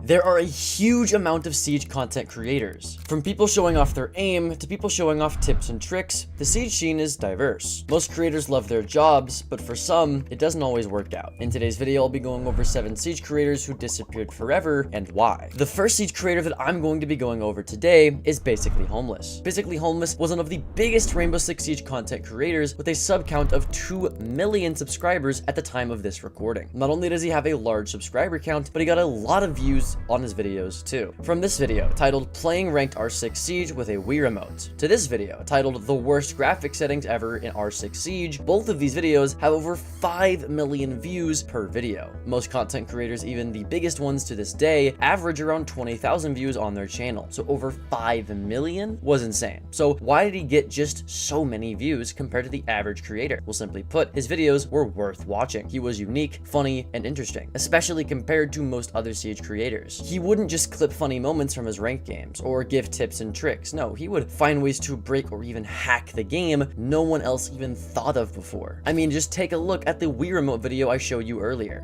There are a huge amount of Siege content creators. From people showing off their aim, to people showing off tips and tricks, the Siege scene is diverse. Most creators love their jobs, but for some, it doesn't always work out. In today's video, I'll be going over 7 Siege creators who disappeared forever and why. The first Siege creator that I'm going to be going over today is Basically Homeless. Basically Homeless was one of the biggest Rainbow Six Siege content creators with a sub count of 2 million subscribers at the time of this recording. Not only does he have a large subscriber count, but he got a lot of views on his videos too. From this video titled Playing Ranked R6 Siege with a Wii Remote to this video titled The Worst Graphic Settings Ever in R6 Siege, both of these videos have over 5 million views per video. Most content creators, even the biggest ones to this day, average around 20,000 views on their channel, so over 5 million was insane. So why did he get just so many views compared to the average creator? Well, simply put, his videos were worth watching. He was unique, funny, and interesting, especially compared to most other Siege creators. He wouldn't just clip funny moments from his ranked games or give tips and tricks. No, he would find ways to break or even hack the game no one else even thought of before. I mean, just take a look at the Wii Remote video I showed you earlier.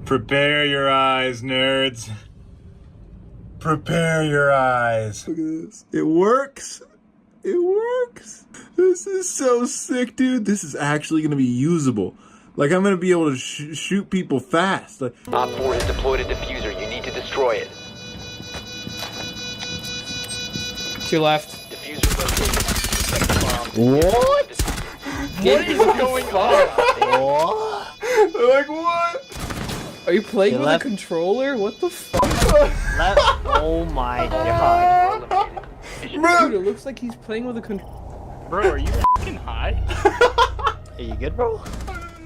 Prepare your eyes, nerds. Prepare your eyes. Look at this. It works. It works. This is so sick, dude. This is actually going to be usable. Like, I'm going to be able to shoot people fast. Like, Op 4 has deployed a diffuser. You need to destroy it. To your left. Diffuser located. What? What is going on? what? Like, what? Are you playing To with left. a controller? What the fuck? Left. Oh my god. Dude, it looks like he's playing with a controller. Bro, are you f***ing high? Are you good, bro?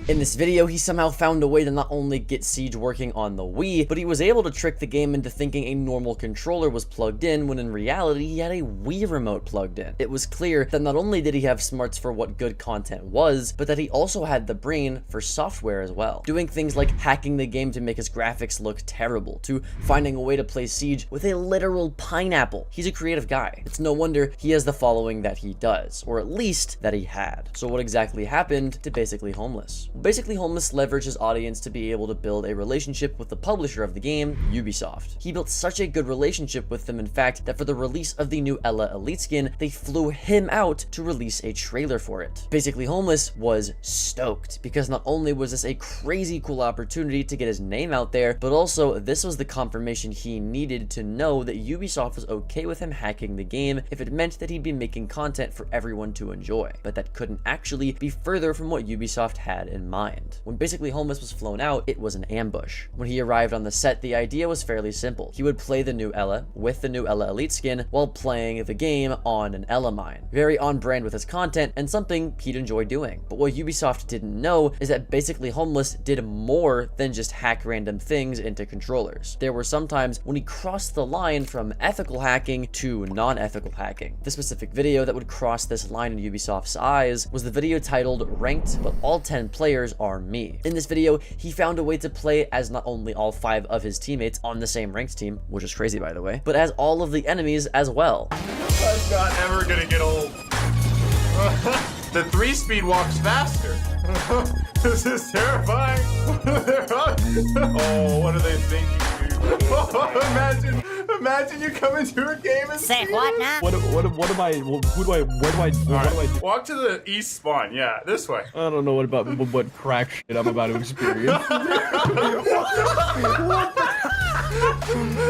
In this video, he somehow found a way to not only get Siege working on the Wii, but he was able to trick the game into thinking a normal controller was plugged in when in reality he had a Wii remote plugged in. It was clear that not only did he have smarts for what good content was, but that he also had the brain for software as well. Doing things like hacking the game to make his graphics look terrible, to finding a way to play Siege with a literal pineapple. He's a creative guy. It's no wonder he has the following that he does, or at least that he had. So what exactly happened to Basically Homeless? Basically Homeless leveraged his audience to be able to build a relationship with the publisher of the game, Ubisoft. He built such a good relationship with them, in fact, that for the release of the new Ela Elite skin, they flew him out to release a trailer for it. Basically Homeless was stoked, because not only was this a crazy cool opportunity to get his name out there, but also this was the confirmation he needed to know that Ubisoft was okay with him hacking the game if it meant that he'd be making content for everyone to enjoy. But that couldn't actually be further from what Ubisoft had in mind. When Basically Homeless was flown out, it was an ambush. When he arrived on the set, the idea was fairly simple. He would play the new Ela with the new Ela Elite skin while playing the game on an Ela mine. Very on brand with his content and something he'd enjoy doing. But what Ubisoft didn't know is that Basically Homeless did more than just hack random things into controllers. There were some times when he crossed the line from ethical hacking to non-ethical hacking. The specific video that would cross this line in Ubisoft's eyes was the video titled Ranked, but all 10 players are me. In this video, he found a way to play as not only all 5 of his teammates on the same ranked team, which is crazy by the way, but as all of the enemies as well. I'm not ever gonna get old. The 3-speed walks faster. This is terrifying. Oh, what are they thinking, dude? Imagine you come into a game and Say what now? What am I? Who do I? What do I do? What do I do? Walk to the east spawn. Yeah, this way. I don't know what crack shit I'm about to experience.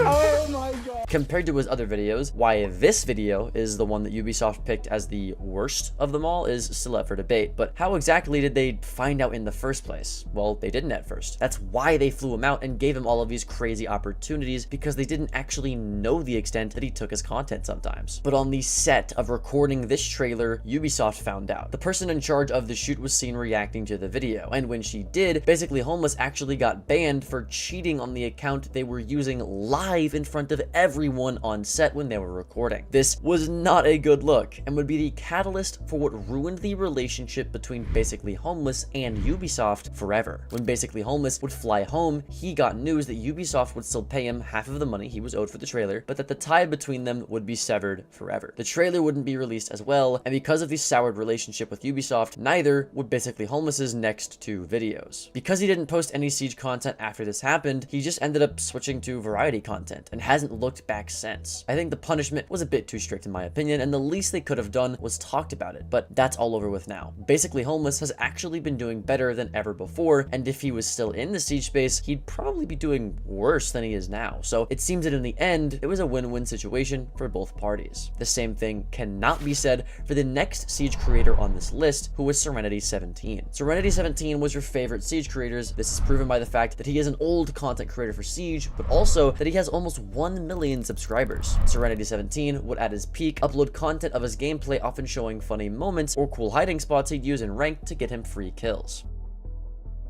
Oh my god. Compared to his other videos, why this video is the one that Ubisoft picked as the worst of them all is still up for debate, but how exactly did they find out in the first place? Well, they didn't at first. That's why they flew him out and gave him all of these crazy opportunities, because they didn't actually know the extent that he took his content sometimes. But on the set of recording this trailer, Ubisoft found out. The person in charge of the shoot was seen reacting to the video, and when she did, Basically Homeless actually got banned for cheating on the account they were using live in front of everyone on set when they were recording. This was not a good look, and would be the catalyst for what ruined the relationship between Basically Homeless and Ubisoft forever. When Basically Homeless would fly home, he got news that Ubisoft would still pay him half of the money he was owed for the trailer, but that the tie between them would be severed forever. The trailer wouldn't be released as well, and because of the soured relationship with Ubisoft, neither would Basically Homeless's next 2 videos. Because he didn't post any Siege content after this happened, he just ended up switching to variety variety content and hasn't looked back since. I think the punishment was a bit too strict in my opinion, and the least they could have done was talked about it, but that's all over with now. Basically Homeless has actually been doing better than ever before, and if he was still in the Siege space, he'd probably be doing worse than he is now. So it seems that in the end, it was a win-win situation for both parties. The same thing cannot be said for the next Siege creator on this list, who was Serenity17. Serenity17 was your favorite Siege creators. This is proven by the fact that he is an old content creator for Siege, but also that he has almost 1 million subscribers. Serenity17 would at his peak upload content of his gameplay, often showing funny moments or cool hiding spots he'd use in ranked to get him free kills.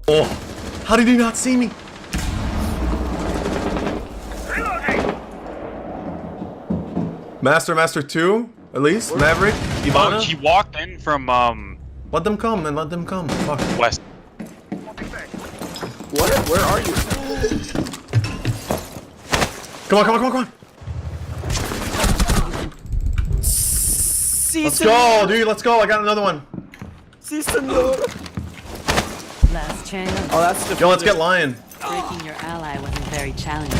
Oh, how did he not see me? Master 2, at least. Maverick, Ivana. Oh, he walked in from Let them come, man. Let them come. Fuck. west. What? Where are you? Come on. Let's go, dude. Let's go. I got another one. Last chance. Oh, that's the. Yo, let's get Lion. Breaking your ally wasn't very challenging.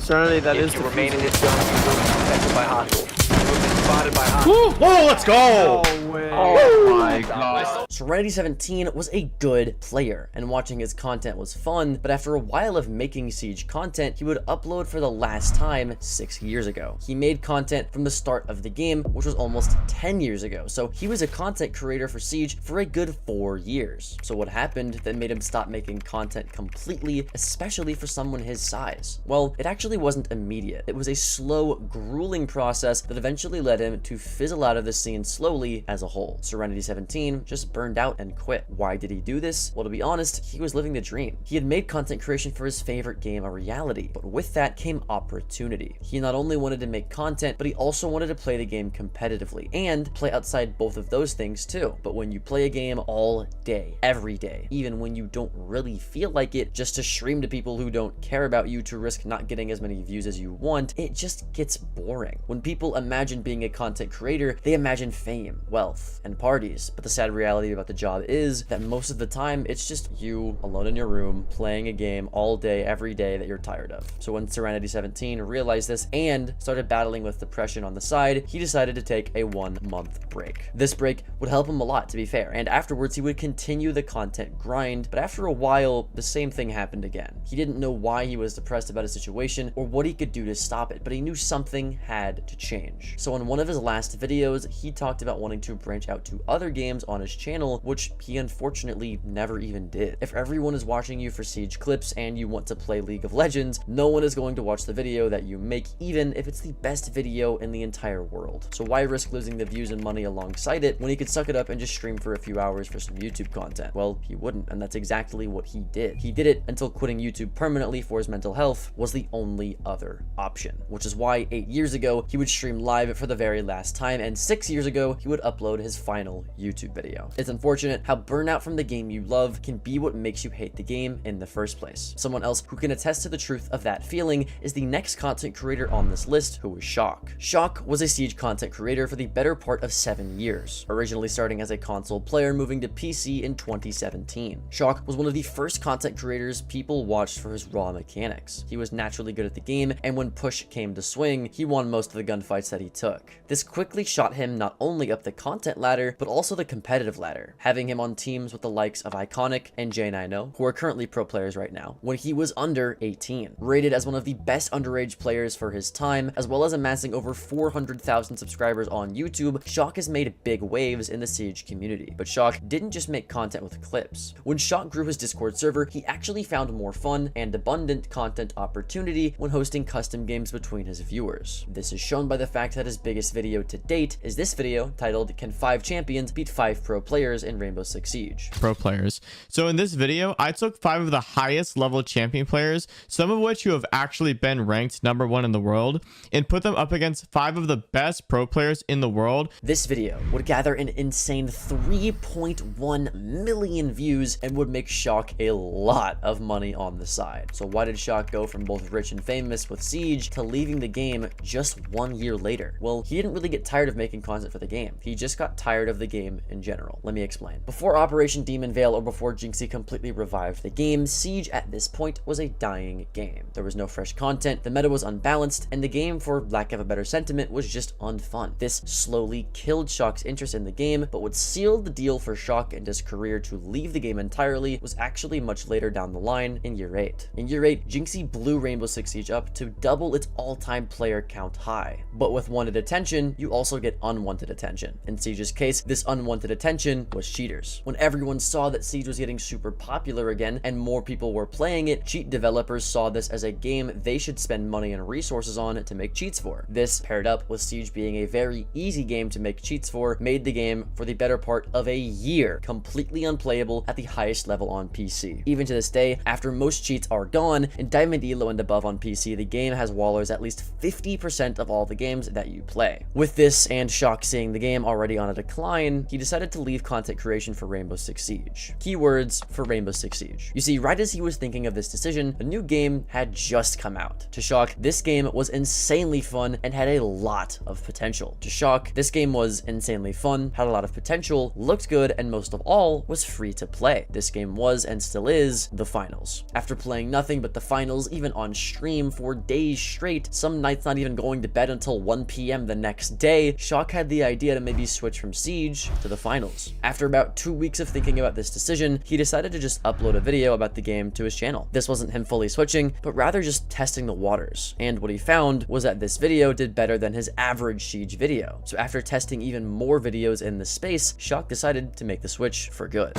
Serenity, that If is you the remain in future. this zone, you will be detected by hostiles. You have been spotted by hostiles. Whoa, let's go. No way. Oh my god. Serenity17 was a good player, and watching his content was fun, but after a while of making Siege content, he would upload for the last time 6 years ago. He made content from the start of the game, which was almost 10 years ago, so he was a content creator for Siege for a good 4 years. So what happened that made him stop making content completely, especially for someone his size? Well, it actually wasn't immediate. It was a slow, grueling process that eventually led him to fizzle out of the scene slowly as a whole. Serenity17 just burned out and quit. Why did he do this? Well, to be honest, he was living the dream. He had made content creation for his favorite game a reality, but with that came opportunity. He not only wanted to make content, but he also wanted to play the game competitively and play outside both of those things too. But when you play a game all day, every day, even when you don't really feel like it, just to stream to people who don't care about you to risk not getting as many views as you want, it just gets boring. When people imagine being a content creator, they imagine fame, wealth, and parties, but the sad reality about the job is that most of the time it's just you alone in your room playing a game all day every day that you're tired of. So when Serenity17 realized this and started battling with depression on the side, he decided to take a 1-month break. This break would help him a lot, to be fair, and afterwards he would continue the content grind, but after a while the same thing happened again. He didn't know why he was depressed about his situation or what he could do to stop it, but he knew something had to change. So in one of his last videos, he talked about wanting to branch out to other games on his channel, which he unfortunately never even did. If everyone is watching you for Siege clips and you want to play League of Legends, no one is going to watch the video that you make, even if it's the best video in the entire world. So why risk losing the views and money alongside it when he could suck it up and just stream for a few hours for some YouTube content? Well, he wouldn't, and that's exactly what he did. He did it until quitting YouTube permanently for his mental health was the only other option, which is why 8 years ago he would stream live for the very last time, and 6 years ago he would upload his final YouTube video. It's unfortunate how burnout from the game you love can be what makes you hate the game in the first place. Someone else who can attest to the truth of that feeling is the next content creator on this list, who is Shawk. Shawk was a Siege content creator for the better part of 7 years, originally starting as a console player, moving to PC in 2017. Shawk was one of the first content creators people watched for his raw mechanics. He was naturally good at the game, and when push came to swing, he won most of the gunfights that he took. This quickly shot him not only up the content ladder, but also the competitive ladder, having him on teams with the likes of Iconic and J90, who are currently pro players right now, when he was under 18. Rated as one of the best underage players for his time, as well as amassing over 400,000 subscribers on YouTube, Shawk has made big waves in the Siege community. But Shawk didn't just make content with clips. When Shawk grew his Discord server, he actually found more fun and abundant content opportunity when hosting custom games between his viewers. This is shown by the fact that his biggest video to date is this video titled "Can 5 Champions Beat 5 Pro Players in Rainbow Six Siege?" Pro players. So in this video, I took 5 of the highest level champion players, some of which who have actually been ranked #1 in the world, and put them up against 5 of the best pro players in the world. This video would gather an insane 3.1 million views and would make Shawk a lot of money on the side. So why did Shawk go from both rich and famous with Siege to leaving the game just 1 year later? Well, he didn't really get tired of making content for the game. He just got tired of the game in general. Let me explain. Before Operation Demon Veil or before Jinxie completely revived the game, Siege at this point was a dying game. There was no fresh content, the meta was unbalanced, and the game, for lack of a better sentiment, was just unfun. This slowly killed Shawk's interest in the game, but what sealed the deal for Shawk and his career to leave the game entirely was actually much later down the line in Year 8. In Year 8, Jinxie blew Rainbow Six Siege up to double its all-time player count high. But with wanted attention, you also get unwanted attention. In Siege's case, this unwanted attention was cheaters. When everyone saw that Siege was getting super popular again and more people were playing it, cheat developers saw this as a game they should spend money and resources on to make cheats for. This, paired up with Siege being a very easy game to make cheats for, made the game, for the better part of a year, completely unplayable at the highest level on PC. Even to this day, after most cheats are gone, in Diamond Elo and above on PC, the game has wallers at least 50% of all the games that you play. With this, and Shawk seeing the game already on a decline, he decided to leave content creation for Rainbow Six Siege. Keywords for Rainbow Six Siege. You see, right as he was thinking of this decision, a new game had just come out. To Shawk, this game was insanely fun and had a lot of potential. To Shawk, this game was insanely fun, had a lot of potential, looked good, and most of all, was free to play. This game was, and still is, the finals. After playing nothing but the finals, even on stream for days straight, some nights not even going to bed until 1 PM the next day, Shawk had the idea to maybe switch from Siege to the finals. After about 2 weeks of thinking about this decision, he decided to just upload a video about the game to his channel. This wasn't him fully switching, but rather just testing the waters. And what he found was that this video did better than his average Siege video. So after testing even more videos in the space, Shawk decided to make the switch for good.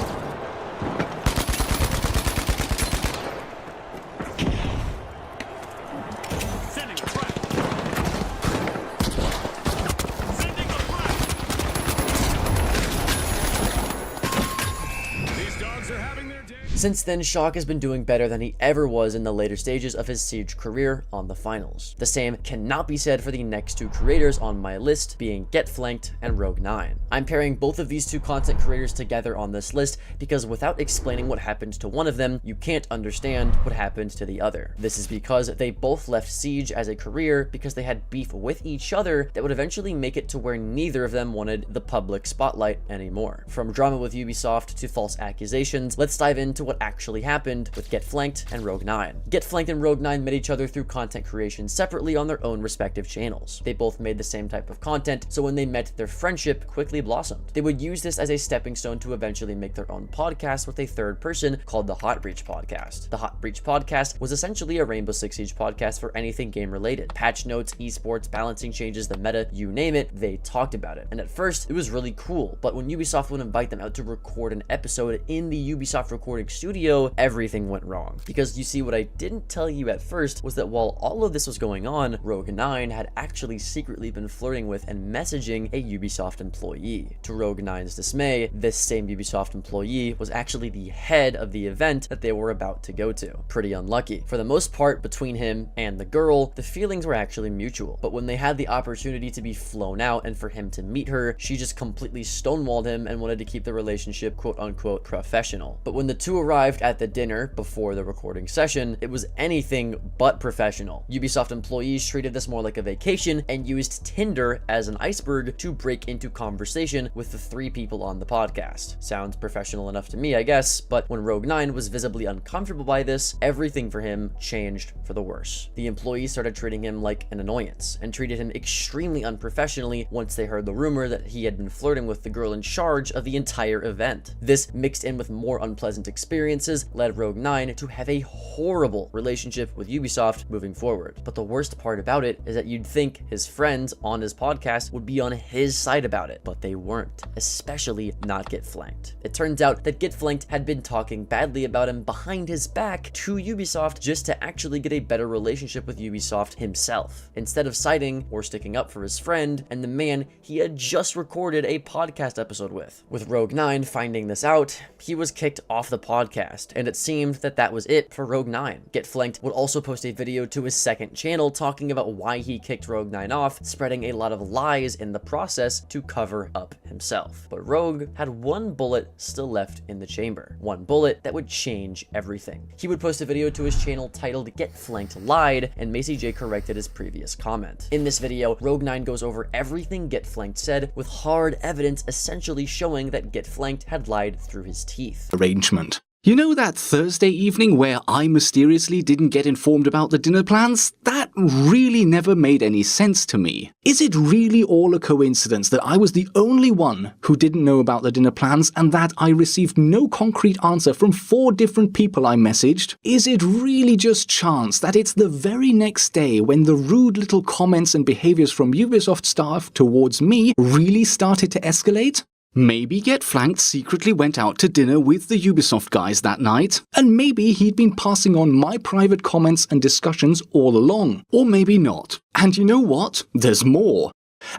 Since then, Shawk has been doing better than he ever was in the later stages of his Siege career on the finals. The same cannot be said for the next two creators on my list, being Get Flanked and Rogue9. I'm pairing both of these two content creators together on this list because without explaining what happened to one of them, you can't understand what happened to the other. This is because they both left Siege as a career because they had beef with each other that would eventually make it to where neither of them wanted the public spotlight anymore. From drama with Ubisoft to false accusations, let's dive into what actually happened with Get Flanked and Rogue9. Get Flanked and Rogue9 met each other through content creation separately on their own respective channels. They both made the same type of content, so when they met, their friendship quickly blossomed. They would use this as a stepping stone to eventually make their own podcast with a third person called the Hot Breach Podcast. The Hot Breach Podcast was essentially a Rainbow Six Siege podcast for anything game related. Patch notes, esports, balancing changes, the meta, you name it, they talked about it. And at first, it was really cool, but when Ubisoft would invite them out to record an episode in the Ubisoft recording studio, everything went wrong. Because you see, what I didn't tell you at first was that while all of this was going on, Rogue9 had actually secretly been flirting with and messaging a Ubisoft employee. To Rogue9's dismay, this same Ubisoft employee was actually the head of the event that they were about to go to. Pretty unlucky. For the most part, between him and the girl, the feelings were actually mutual. But when they had the opportunity to be flown out and for him to meet her, she just completely stonewalled him and wanted to keep the relationship quote-unquote professional. But when the two arrived at the dinner before the recording session, it was anything but professional. Ubisoft employees treated this more like a vacation and used Tinder as an iceberg to break into conversation with the three people on the podcast. Sounds professional enough to me, I guess, but when Rogue9 was visibly uncomfortable by this, everything for him changed for the worse. The employees started treating him like an annoyance and treated him extremely unprofessionally once they heard the rumor that he had been flirting with the girl in charge of the entire event. This, mixed in with more unpleasant experiences, led Rogue9 to have a horrible relationship with Ubisoft moving forward. But the worst part about it is that you'd think his friends on his podcast would be on his side about it, but they weren't, especially not Get Flanked. It turns out that Get Flanked had been talking badly about him behind his back to Ubisoft just to actually get a better relationship with Ubisoft himself, instead of siding or sticking up for his friend and the man he had just recorded a podcast episode with. With Rogue9 finding this out, he was kicked off the podcast podcast, and it seemed that that was it for Rogue9. Get Flanked would also post a video to his second channel talking about why he kicked Rogue9 off, spreading a lot of lies in the process to cover up himself. But Rogue had one bullet still left in the chamber, one bullet that would change everything. He would post a video to his channel titled Get Flanked Lied, and Macy J corrected his previous comment. In this video, Rogue9 goes over everything Get Flanked said, with hard evidence essentially showing that Get Flanked had lied through his teeth. Arrangement. You know that Thursday evening where I mysteriously didn't get informed about the dinner plans? That really never made any sense to me. Is it really all a coincidence that I was the only one who didn't know about the dinner plans and that I received no concrete answer from 4 different people I messaged? Is it really just chance that it's the very next day when the rude little comments and behaviors from Ubisoft staff towards me really started to escalate? Maybe Get Flanked secretly went out to dinner with the Ubisoft guys that night, and maybe he'd been passing on my private comments and discussions all along. Or maybe not. And you know what? There's more.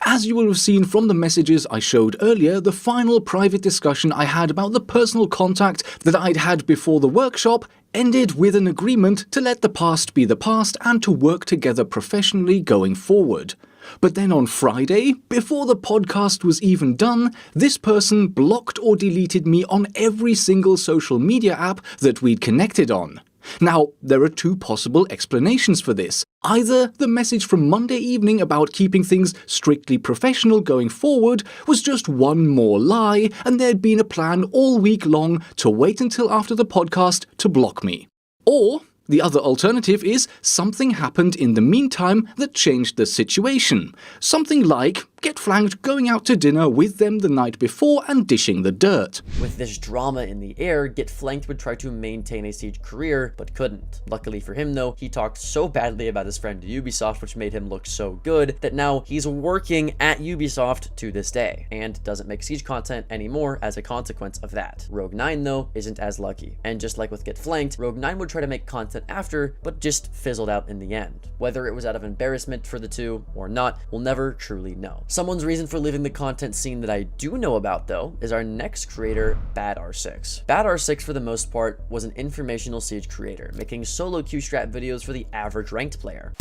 As you will have seen from the messages I showed earlier, the final private discussion I had about the personal contact that I'd had before the workshop ended with an agreement to let the past be the past and to work together professionally going forward. But then on Friday, before the podcast was even done, this person blocked or deleted me on every single social media app that we'd connected on. Now, there are 2 possible explanations for this. Either the message from Monday evening about keeping things strictly professional going forward was just one more lie, and there'd been a plan all week long to wait until after the podcast to block me. Or the other alternative is something happened in the meantime that changed the situation. Something like Get Flanked going out to dinner with them the night before and dishing the dirt. With this drama in the air, Get Flanked would try to maintain a Siege career, but couldn't. Luckily for him though, he talked so badly about his friend to Ubisoft, which made him look so good, that now he's working at Ubisoft to this day, and doesn't make Siege content anymore as a consequence of that. Rogue9 though isn't as lucky, and just like with Get Flanked, Rogue9 would try to make content after, but just fizzled out in the end. Whether it was out of embarrassment for the two or not, we'll never truly know. Someone's reason for leaving the content scene that I do know about though is our next creator, Bad R6. Bad R6 for the most part was an informational Siege creator, making solo Q-strat videos for the average ranked player.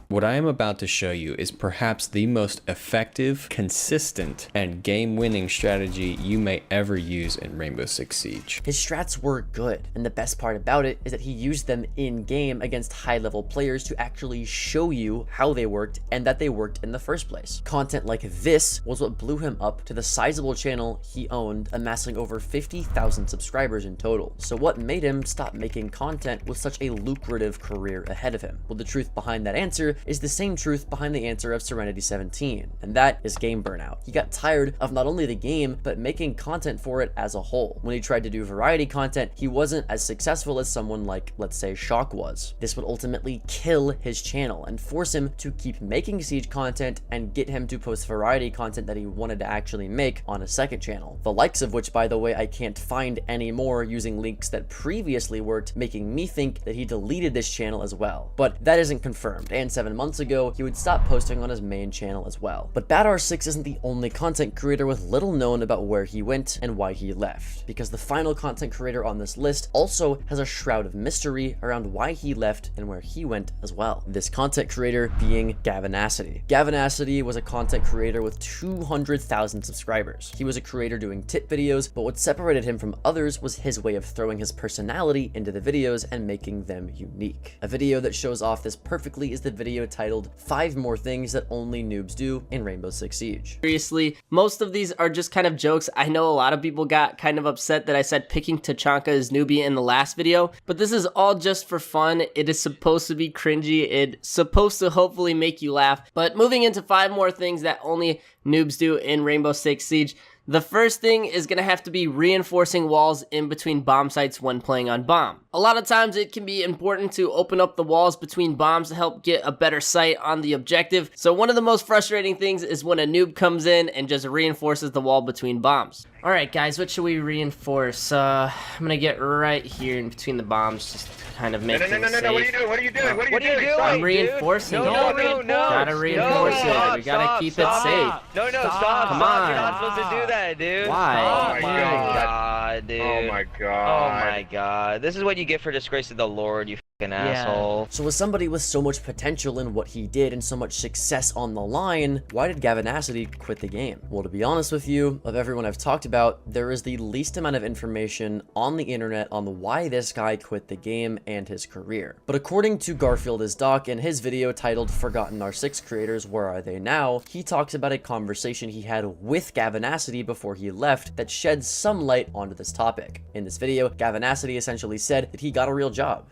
What I am about to show you is perhaps the most effective, consistent, and game-winning strategy you may ever use in Rainbow Six Siege. His strats were good, and the best part about it is that he used them in-game against high-level players to actually show you how they worked and that they worked in the first place. Content like this was what blew him up to the sizable channel he owned, amassing over 50,000 subscribers in total. So what made him stop making content with such a lucrative career ahead of him? Well, the truth behind that answer is the same truth behind the answer of Serenity 17, and that is game burnout. He got tired of not only the game, but making content for it as a whole. When he tried to do variety content, he wasn't as successful as someone like, let's say, Shawk was. This would ultimately kill his channel and force him to keep making Siege content and get him to post variety content that he wanted to actually make on a second channel. The likes of which, by the way, I can't find anymore using links that previously worked, making me think that he deleted this channel as well. But that isn't confirmed, and 7 months ago, he would stop posting on his main channel as well. But Bad R6 isn't the only content creator with little known about where he went and why he left, because the final content creator on this list also has a shroud of mystery around why he left and where he went as well. This content creator being Gavinacity. Gavinacity was a content creator with 200,000 subscribers. He was a creator doing tit videos, but what separated him from others was his way of throwing his personality into the videos and making them unique. A video that shows off this perfectly is the video titled 5 More Things That Only Noobs Do in Rainbow Six Siege. Seriously, most of these are just kind of jokes. I know a lot of people got kind of upset that I said picking Tachanka as newbie in the last video, but this is all just for fun. It is supposed to be cringy. It's supposed to hopefully make you laugh. But moving into 5 more things that only noobs do in Rainbow Six Siege. The first thing is going to have to be reinforcing walls in between bomb sites when playing on bomb. A lot of times it can be important to open up the walls between bombs to help get a better sight on the objective. So one of the most frustrating things is when a noob comes in and just reinforces the wall between bombs. Alright guys, what should we reinforce? I'm going to get right here in between the bombs just to kind of make things safe. No, what are you doing? What are you doing? What are you doing? I'm reinforcing it. No. Gotta reinforce it. We gotta keep it safe. No, stop. Come on. You're not supposed to do that, dude. Why? Oh my god, dude. Oh my Oh god. my god. This is what you get for disgracing the Lord, you fucking asshole. So with somebody with so much potential in what he did and so much success on the line, why did Gavinacity quit the game? Well, to be honest with you, of everyone I've talked about, there is the least amount of information on the internet on why this guy quit the game and his career. But according to Garfield is Doc in his video titled Forgotten R6 Creators, Where Are They Now?, he talks about a conversation he had with Gavinacity before he left that sheds some light onto this topic. In this video, Gavinacity essentially said that he got a real job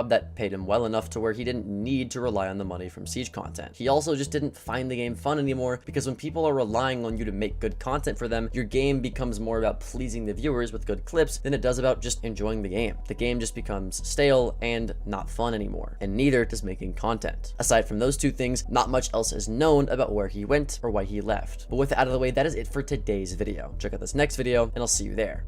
that paid him well enough to where he didn't need to rely on the money from Siege content. He also just didn't find the game fun anymore, because when people are relying on you to make good content for them, your game becomes more about pleasing the viewers with good clips than it does about just enjoying the game. The game just becomes stale and not fun anymore, and neither does making content. Aside from those two things, not much else is known about where he went or why he left. But with that out of the way, that is it for today's video. Check out this next video, and I'll see you there.